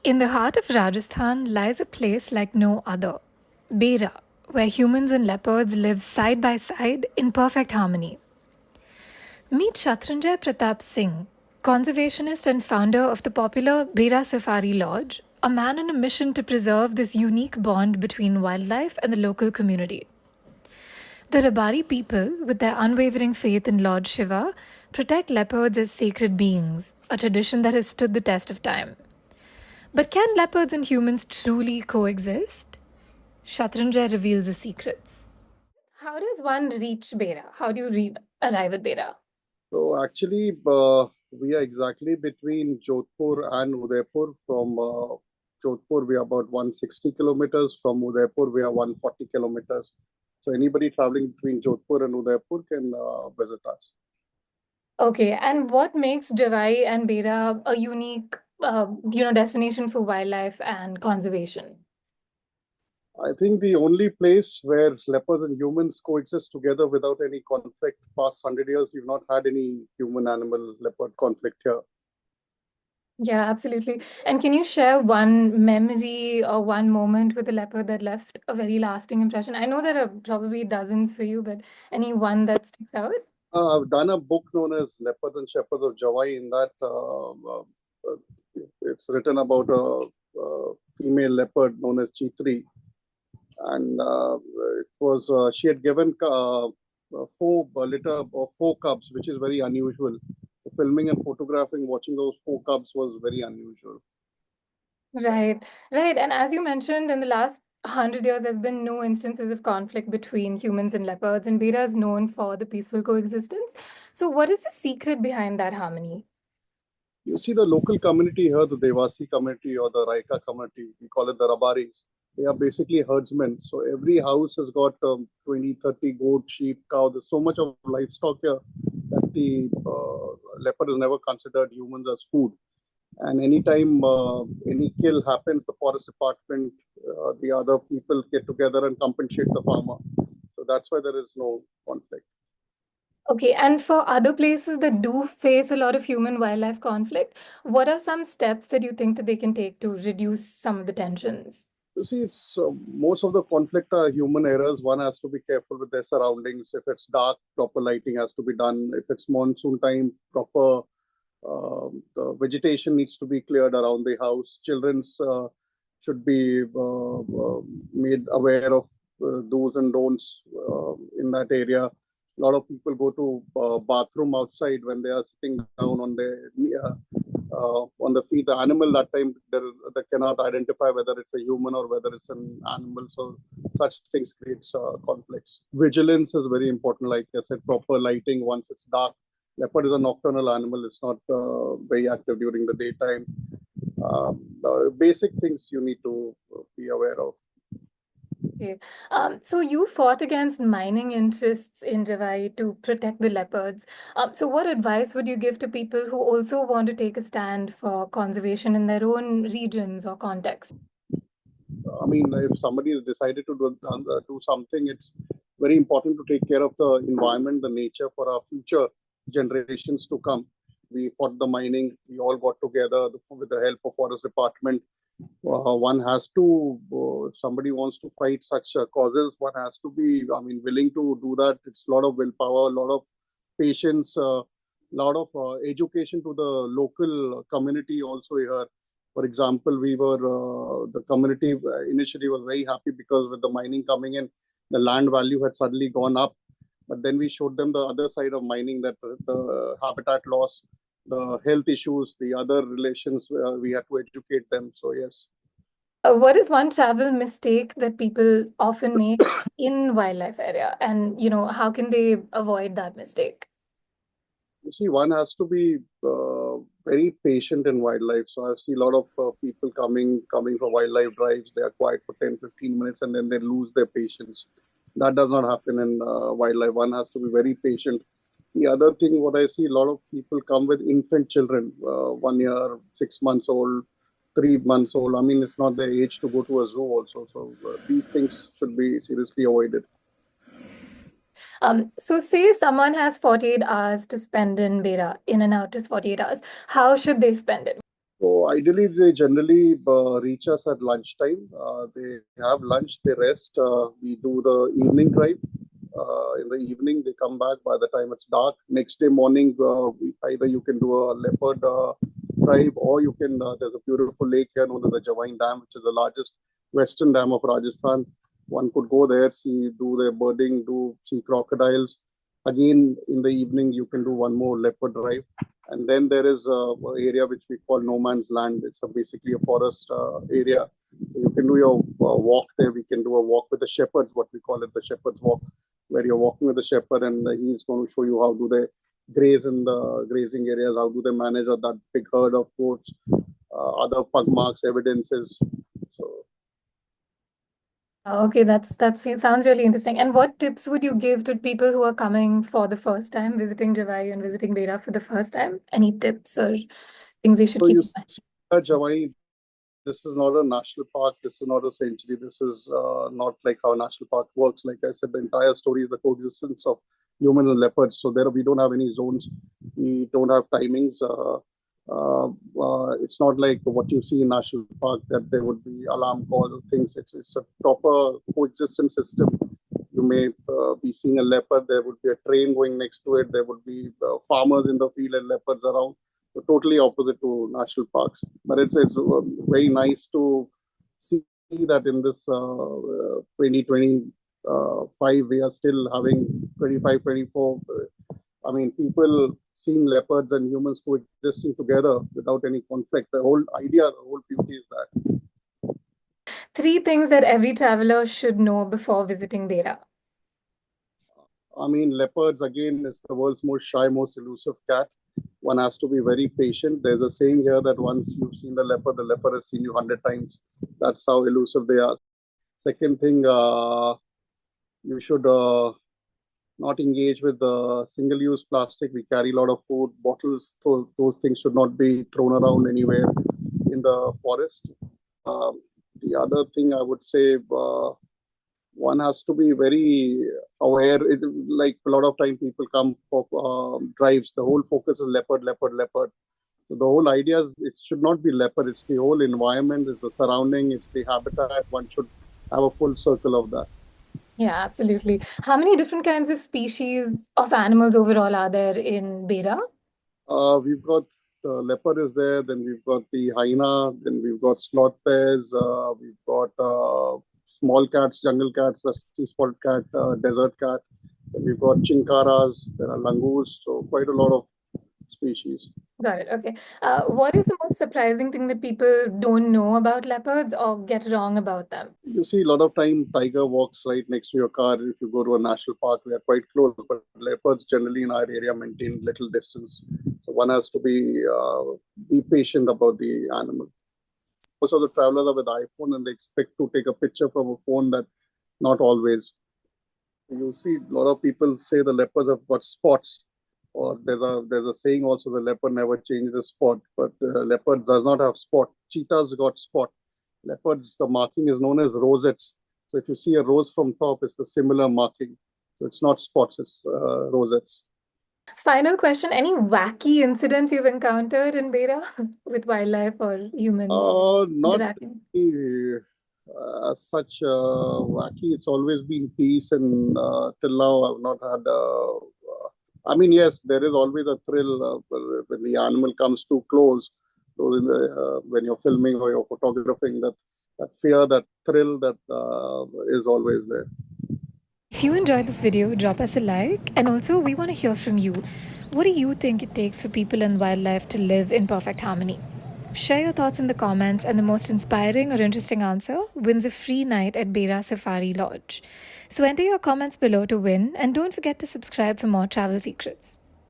In the heart of Rajasthan lies a place like no other, Bera, where humans and leopards live side by side in perfect harmony. Meet Shatrunjay Pratap Singh, conservationist and founder of the popular Bera Safari Lodge, a man on a mission to preserve this unique bond between wildlife and the local community. The Rabari people, with their unwavering faith in Lord Shiva, protect leopards as sacred beings, a tradition that has stood the test of time. But can leopards and humans truly coexist? Shatrunjay reveals the secrets. How does one reach Bera? How do you arrive at Bera? So actually, we are exactly between Jodhpur and Udaipur. From Jodhpur, we are about 160 kilometers. From Udaipur, we are 140 kilometers. So anybody traveling between Jodhpur and Udaipur can visit us. Okay, and what makes Javai and Bera a unique, destination for wildlife and conservation? I think the only place where leopards and humans coexist together without any conflict past 100 years, we've not had any human-animal leopard conflict here. Yeah, absolutely. And can you share one memory or one moment with a leopard that left a very lasting impression? I know there are probably dozens for you, but any one that sticks out? I've done a book known as Leopards and Shepherds of Javai. In that, it's written about a female leopard known as G3, and it was she had given four litter of four cubs, which is very unusual. Filming and photographing, watching those four cubs was very unusual. Right, right. And as you mentioned, in the last 100 years, there have been no instances of conflict between humans and leopards, and Bera is known for the peaceful coexistence. So, what is the secret behind that harmony? You see the local community here, the Devasi community or the Raika community, we call it the Rabaris. They are basically herdsmen. So every house has got 20, 30 goat, sheep, cow. There's so much of livestock here that the leopard has never considered humans as food. And anytime any kill happens, the forest department, the other people get together and compensate the farmer. So that's why there is no conflict. Okay, and for other places that do face a lot of human-wildlife conflict, what are some steps that you think that they can take to reduce some of the tensions? You see, it's most of the conflict are human errors. One has to be careful with their surroundings. If it's dark, proper lighting has to be done. If it's monsoon time, proper the vegetation needs to be cleared around the house. Children's should be made aware of do's and don'ts in that area. A lot of people go to bathroom outside when they are sitting down on the feet. The animal that time they cannot identify whether it's a human or whether it's an animal. So such things creates conflicts. Vigilance is very important. Like I said, proper lighting once it's dark. Leopard is a nocturnal animal. It's not very active during the daytime. Basic things you need to be aware of. Okay. So you fought against mining interests in Javai to protect the leopards. So what advice would you give to people who also want to take a stand for conservation in their own regions or contexts? I mean, if somebody has decided to do something, it's very important to take care of the environment, the nature for our future generations to come. We fought the mining. We all got together with the help of forest department. One has to, if somebody wants to fight such causes, one has to be, I mean, willing to do that. It's a lot of willpower, a lot of patience, a lot of education to the local community also here. For example, the community initially was very happy because with the mining coming in, the land value had suddenly gone up. But then we showed them the other side of mining, that the habitat loss, the health issues, the other relations, we had to educate them. So, yes. What is one travel mistake that people often make in wildlife area, and how can they avoid that mistake? You see, one has to be very patient in wildlife. So I see a lot of people coming for wildlife drives. They are quiet for 10, 15 minutes and then they lose their patience. That does not happen in wildlife. One has to be very patient. The other thing, what I see, a lot of people come with infant children, 1 year, 6 months old, 3 months old. I mean, it's not their age to go to a zoo also. So these things should be seriously avoided. So say someone has 48 hours to spend in Bera, in and out is 48 hours. How should they spend it? So ideally, they generally reach us at lunchtime. They have lunch, they rest. We do the evening drive. In the evening, they come back by the time it's dark. Next day morning, either you can do a leopard drive, or you can. There's a beautiful lake here known as the Javain Dam, which is the largest western dam of Rajasthan. One could go there, see, do their birding, do see crocodiles. Again, in the evening, you can do one more leopard drive. And then there is a area which we call no man's land. It's basically a forest area. You can do your walk there. We can do a walk with the shepherds, what we call it, the shepherd's walk, where you're walking with the shepherd and he's going to show you how do they graze in the grazing areas, how do they manage that big herd of goats, other pug marks, evidences. So Okay, that sounds really interesting. And what tips would you give to people who are coming for the first time, visiting Javai and visiting Bera for the first time? Any tips or things they should So keep you in mind? see, Jawai, this is not a national park. This is not a sanctuary. This is not like how a national park works. Like I said, the entire story is the coexistence of humans and leopards. So there we don't have any zones. We don't have timings. It's not like what you see in national park that there would be alarm calls or things. It's a proper coexistence system. You may be seeing a leopard. There would be a train going next to it. There would be farmers in the field and leopards around. So totally opposite to national parks. But it's very nice to see that in this 2025, we are still having 25, 24. I mean, people seeing leopards and humans coexisting together without any conflict. The whole idea, the whole beauty is that. Three things that every traveler should know before visiting Bera. I mean, leopards, again, is the world's most shy, most elusive cat. One has to be very patient. There's a saying here that once you've seen the leopard has seen you 100 times. That's how elusive they are. Second thing, you should not engage with single-use plastic. We carry a lot of food bottles. So those things should not be thrown around anywhere in the forest. The other thing I would say, one has to be very aware. Like a lot of time people come for drives. The whole focus is leopard, leopard, leopard. So the whole idea is it should not be leopard. It's the whole environment, it's the surrounding, it's the habitat. One should have a full circle of that. Yeah, absolutely. How many different kinds of species of animals overall are there in Bera? We've got leopard is there, then we've got the hyena, then we've got sloth bears, we've got small cats, jungle cats, rusty spotted cat, desert cat. Then we've got chinkaras, there are langurs, so quite a lot of species. Got it. Okay. What is the most surprising thing that people don't know about leopards or get wrong about them? You see a lot of time tiger walks right next to your car. If you go to a national park, we are quite close, but leopards generally in our area maintain little distance. So one has to be patient about the animal. Most of the travelers are with iPhone and they expect to take a picture from a phone. That not always. You see a lot of people say the leopards have got spots, or there's a saying also the leopard never changes the spot, but leopard does not have spot. Cheetahs got spot. Leopards, the marking is known as rosettes. So if you see a rose from top, it's the similar marking. So it's not spots, it's rosettes. Final question, any wacky incidents you've encountered in Bera with wildlife or humans Not interacting? such wacky. It's always been peace, and till now I've not had. I mean, yes, there is always a thrill when the animal comes too close. When you're filming or you're photographing, that fear, that thrill, that is always there. If you enjoyed this video, drop us a like. And also, we want to hear from you. What do you think it takes for people and wildlife to live in perfect harmony? Share your thoughts in the comments, and the most inspiring or interesting answer wins a free night at Bera Safari Lodge. So enter your comments below to win, and don't forget to subscribe for more travel secrets.